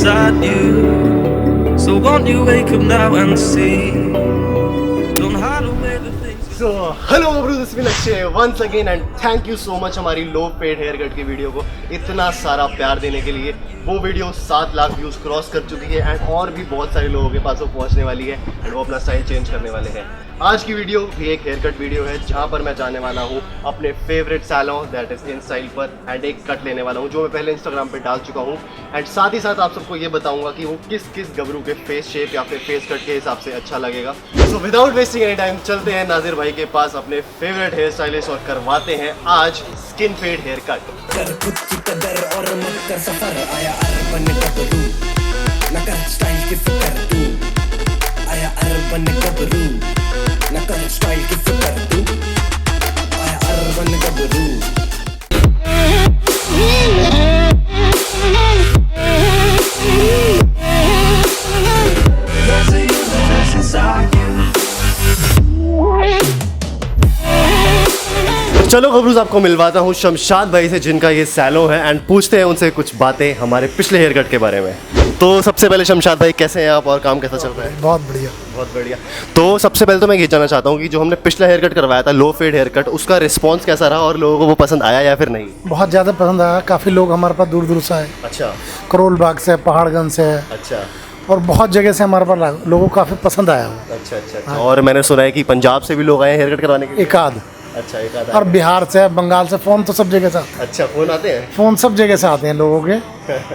inside you. So won't you wake up now and see? Don't hide away the things. So hello Gabru, this is LAKSHAY once again and thank you so much हमारी लो paid hair cut की video को इतना सारा प्यार देने के लिए। वो वीडियो 7 लाख व्यूज़ क्रॉस कर चुकी है एंड और भी बहुत सारे लोगों के पास वो पहुंचने वाली है एंड वो अपना स्टाइल चेंज करने वाले हैं। आज की वीडियो भी एक हेयर कट वीडियो है जहां पर मैं जाने वाला हूं अपने favourite saloon that is in style पर एंड एक कट लेने वाला हूं जो मैं पहले इंस्टाग्राम पे डाल चुका हूं एंड साथ ही साथ आप सबको ये बताऊंगा कि वो किस किस गबरू के फेस शेप या फिर फेस कट के हिसाब से अच्छा लगेगा। So without wasting any time चलते हैं नाजिर भाई के पास अपने फेवरेट हेयर स्टाइलिस्ट और करवाते हैं आज स्किन फेड हेयर कट। चलो गबरूज आपको मिलवाता हूँ शमशाद भाई से जिनका ये सैलून है एंड पूछते हैं उनसे कुछ बातें हमारे पिछले हेयर कट के बारे में। तो सबसे पहले शमशाद भाई कैसे हैं आप और काम कैसा चल रहा है? बहुत बढ़िया, बहुत बढ़िया। तो सबसे पहले तो मैं ये जानना चाहता हूँ कि जो हमने पिछला हेयर कट करवाया था लो फेड हेयर कट, उसका रिस्पांस कैसा रहा और लोगों को वो पसंद आया या फिर नहीं? बहुत ज़्यादा पसंद आया। काफ़ी लोग हमारे पास दूर दूर से आए। अच्छा। करोल बाग से, पहाड़गंज से। अच्छा। और बहुत जगह से हमारे पास लोगों को काफ़ी पसंद आया। अच्छा अच्छा। और मैंने सुना है कि पंजाब से भी लोग आए हेयर कट करवाने के लिए? एकाध। अच्छा एकाध। और बिहार से, बंगाल से फ़ोन तो सब जगह से आते हैं। अच्छा, फ़ोन आते हैं? फ़ोन सब जगह से आते हैं लोगों के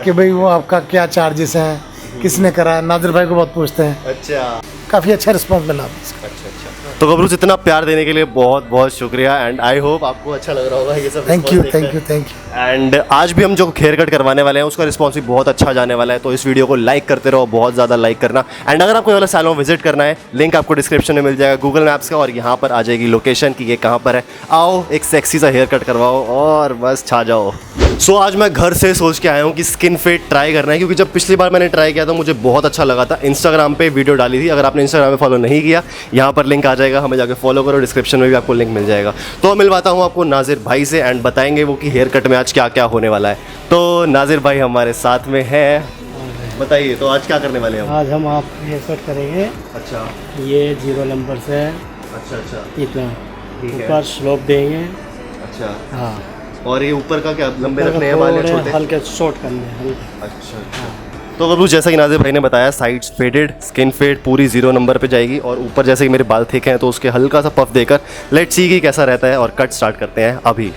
कि भाई वो आपका क्या चार्जेस हैं, किसने करा। नाजिर भाई को बहुत पूछते हैं। अच्छा। काफ़ी अच्छा रिस्पॉन्स मिला। अच्छा अच्छा। तो गबरू इतना प्यार देने के लिए बहुत बहुत शुक्रिया एंड आई होप आपको अच्छा लग रहा होगा ये सब। Thank you thank you thank you. And आज भी हम जो हेयर कट करवाने वाले हैं उसका रिस्पॉन्स भी बहुत अच्छा जाने वाला है, तो इस वीडियो को लाइक करते रहो, बहुत ज़्यादा लाइक करना। एंड अगर आपको ये वाला सैलून विजिट करना है, लिंक आपको डिस्क्रिप्शन में मिल जाएगा गूगल मैप्स का और यहाँ पर आ जाएगी लोकेशन कि ये कहाँ पर है। आओ एक सेक्सी सा हेयर कट करवाओ और बस छा जाओ। सो आज मैं घर से सोच के आया हूँ कि स्किन फेड ट्राई करना है, क्योंकि जब पिछली बार मैंने ट्राई किया था मुझे बहुत अच्छा लगा था। इंस्टाग्राम पे वीडियो डाली थी, अगर आपने इंस्टाग्राम पे फॉलो नहीं किया यहाँ पर लिंक आ जाएगा, हमें जाके फॉलो करो, डिस्क्रिप्शन में भी आपको लिंक मिल जाएगा। तो मिलवाता हूँ आपको नाजिर भाई से एंड बताएंगे वो कि हेयर कट में आज क्या क्या होने वाला है। तो नाजिर भाई हमारे साथ में है, बताइए तो आज क्या करने वाले हैं? आज हम आप हेयर कट करेंगे। अच्छा। ये 0 नंबर से। अच्छा अच्छा। इतना ऊपर स्लोप देंगे। अच्छा। हाँ। और ये ऊपर का क्या लंबे रखने हैं वाले छोटे? हल्के शॉर्ट करने हैं। अच्छा अच्छा। तो गबरू जैसा कि नाजिर भाई ने बताया, साइड्स फेडेड, स्किन फेड पूरी 0 नंबर पे जाएगी और ऊपर जैसे कि मेरे बाल थिक हैं तो उसके हल्का सा पफ देकर लेट्स सी कि कैसा रहता है और कट स्टार्ट करते हैं अभी।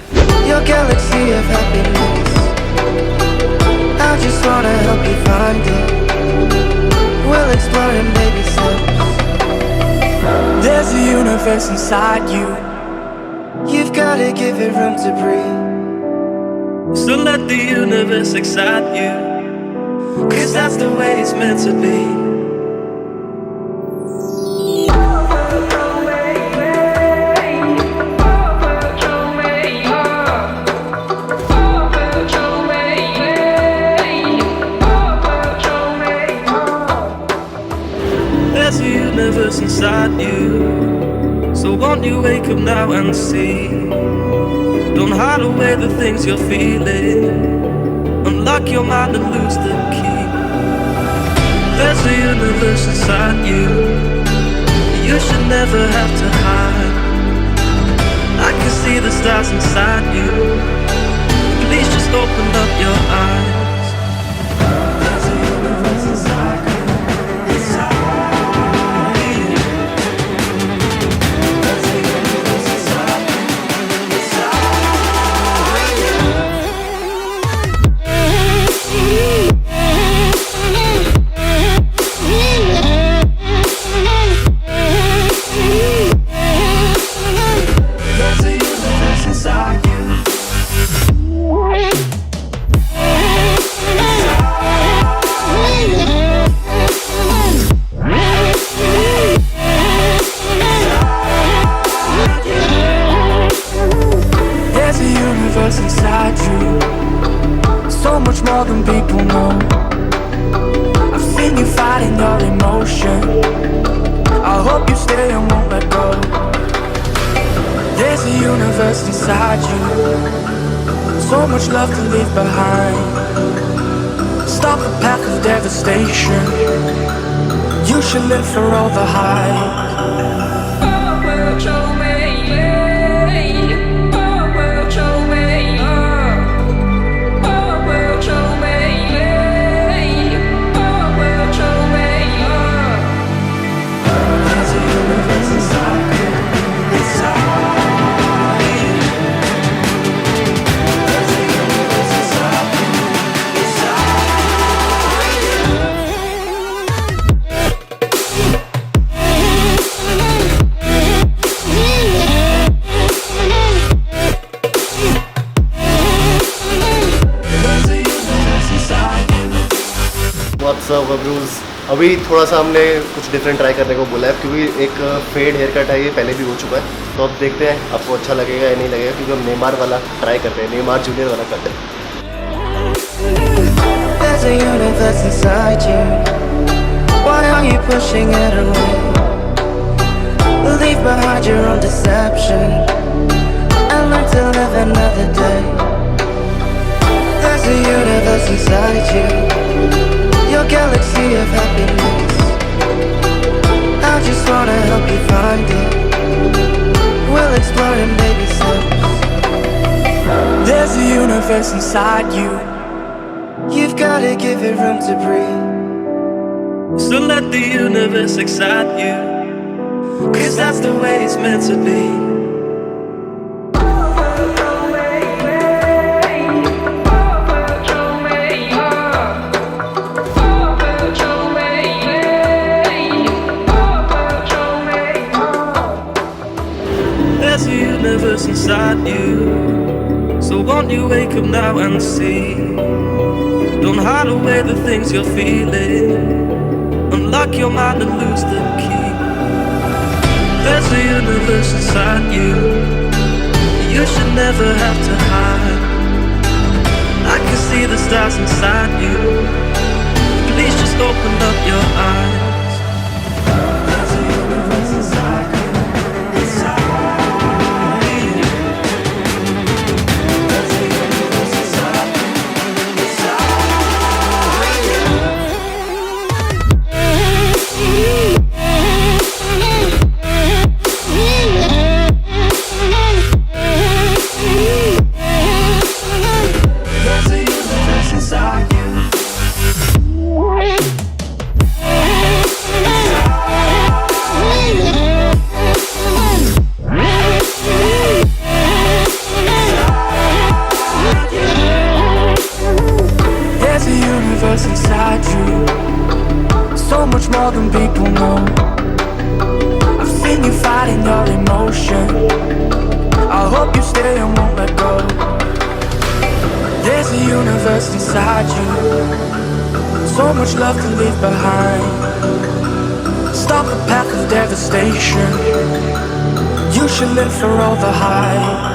So let the universe excite you, 'cause that's the way it's meant to be. There's a universe inside you, so won't you wake up now and see? Don't hide away the things you're feeling. Unlock your mind and lose the key. There's a universe inside you. You should never have to hide. I can see the stars inside you. Please just open up your eyes. There's a universe inside you. Inside you, so much more than people know. I've seen you fighting your emotion. I hope you stay and won't let go. There's a universe inside you, so much love to leave behind. Stop the path of devastation. You should live for all the hype. गबरूज अभी थोड़ा सा हमने कुछ different try करने को बोला है, क्योंकि एक फेड हेयर कट है, ये पहले भी हो चुका है, तो अब देखते हैं आपको अच्छा लगेगा या नहीं लगेगा, क्योंकि हम नेमार वाला ट्राई करते हैं, नेमार जूनियर वाला करते हैं। There's a universe inside you. Why are you pushing it away? Leave behind your own deception and learn to live another day. There's a universe inside you, your galaxy of happiness. I just wanna help you find it. We'll explore in baby steps. There's a universe inside you. You've gotta give it room to breathe. So let the universe excite you, 'cause that's the way it's meant to be. There's a universe inside you, so won't you wake up now and see? Don't hide away the things you're feeling. Unlock your mind and lose the key. There's a universe inside you. You should never have to hide. I can see the stars inside you. Please just open up your eyes. There's a universe inside you. Inside you, so much more than people know. I've seen you fighting your emotion. I hope you stay and won't let go. There's a universe inside you, so much love to leave behind. Stop the path of devastation. You should live for all the hype.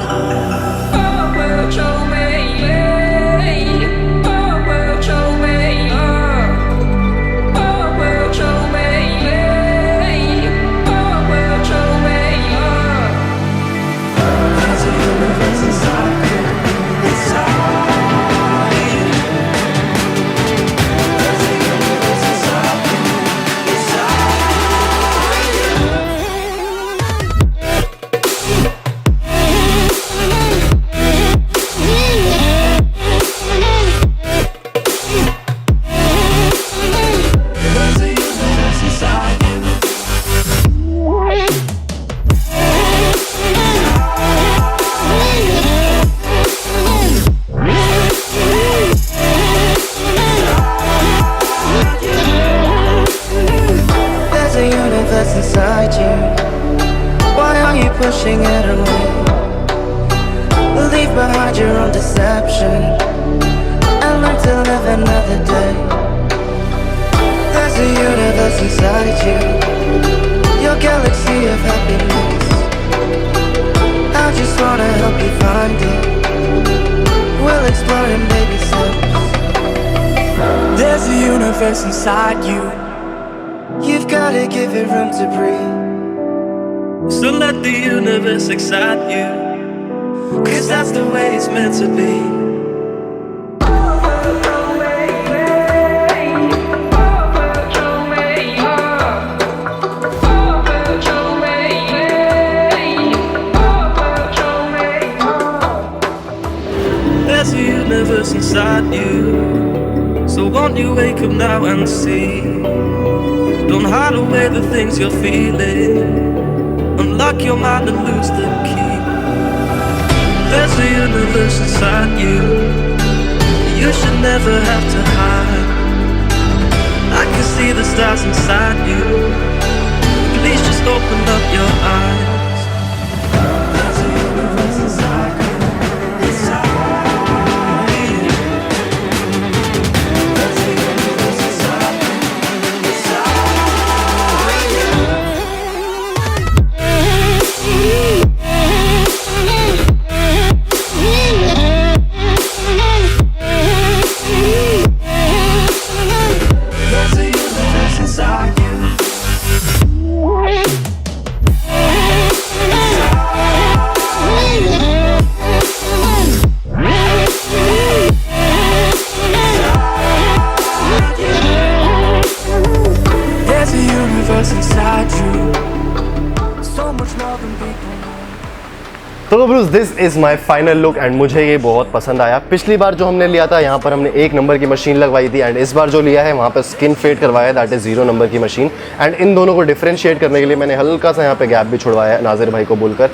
Inside you, why are you pushing it away? Leave behind your own deception and learn to live another day. There's a universe inside you, your galaxy of happiness. I just wanna help you find it. We'll explore in baby steps. There's a universe inside you. You've gotta give it room to breathe. So let the universe excite you, 'cause that's the way it's meant to be. won't you wake up now and see? Don't hide away the things you're feeling. Unlock your mind and lose the key. There's a universe inside you. You should never have to hide. I can see the stars inside you. Please just open up your eyes. There's a universe inside you. There's a universe inside you. There's a universe inside you. There's a universe inside you. So much more than people. तो गब्रूज this is my final look and मुझे ये बहुत पसंद आया। पिछली बार जो हमने लिया था यहाँ पर हमने 1 नंबर की मशीन लगवाई थी एंड इस बार जो लिया है वहाँ पर स्किन फेड करवाया है, दैट इज़ 0 नंबर की मशीन। एंड इन दोनों को डिफ्रेंशिएट करने के लिए मैंने हल्का सा यहाँ पे गैप भी छुड़वाया है नाजिर भाई को बोलकर।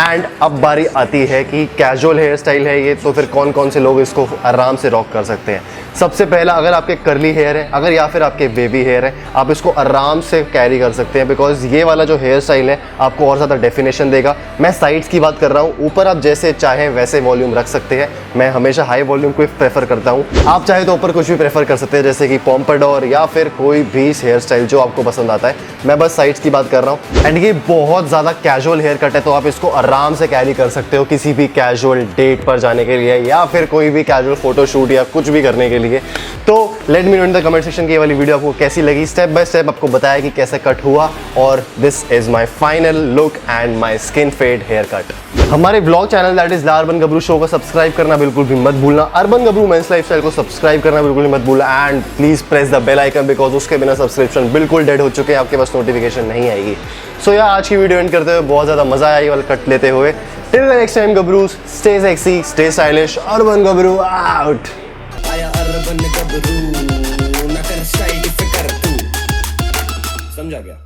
एंड अब बारी आती है कि कैजुअल हेयर स्टाइल है ये, तो फिर कौन कौन से लोग इसको आराम से रॉक कर सकते हैं। सबसे पहला, अगर आपके कर्ली हेयर है, अगर या फिर आपके बेबी हेयर है, आप इसको आराम से कैरी कर सकते हैं बिकॉज ये वाला जो हेयर स्टाइल है आपको और ज़्यादा डेफिनेशन देगा। मैं साइड्स की बात कर रहा हूँ, ऊपर आप जैसे चाहें वैसे वॉल्यूम रख सकते हैं। मैं हमेशा हाई वॉल्यूम को प्रेफर करता हूँ। आप चाहे तो ऊपर कुछ भी प्रेफर कर सकते हैं जैसे कि पॉम्पाडोर या फिर कोई भी हेयर स्टाइल जो आपको पसंद आता है। मैं बस साइड्स की बात कर रहा हूँ। एंड ये बहुत ज़्यादा कैजुअल हेयर कट है, तो आप इसको आराम से कैरी कर सकते हो किसी भी कैजुअल डेट पर जाने के लिए या फिर कोई भी कैजुअल फोटोशूट या कुछ भी करने के लिए। तो let me know in the comment section की ये वाली वीडियो आपको कैसी लगी। स्टेप बाय स्टेप आपको बताया कि कैसे कट हुआ और this is my final look and my skin fade hair cut. हमारे blog channel that is urban Gabru show को सब्सक्राइब करना बिल्कुल भी मत भूलना। अर्बन गबरू मेंस लाइफस्टाइल को सब्सक्राइब करना बिल्कुल भी मत भूलना and please press the bell icon because उसके बिना सब्सक्रिप्शन बिल्कुल डेड हो चुके हैं, आपके पास नोटिफिकेशन नहीं आएगी। सो यार आज की वीडियो एंड करते हुए बहुत ज़्यादा मजा आया ये वाला कट लेते हुए। टिल द नेक्स्ट टाइम गबरूज, stay sexy, stay stylish. Urban Gabru out. आया अर्बन गबरू ना कर साइड फिकर तू, समझा गया।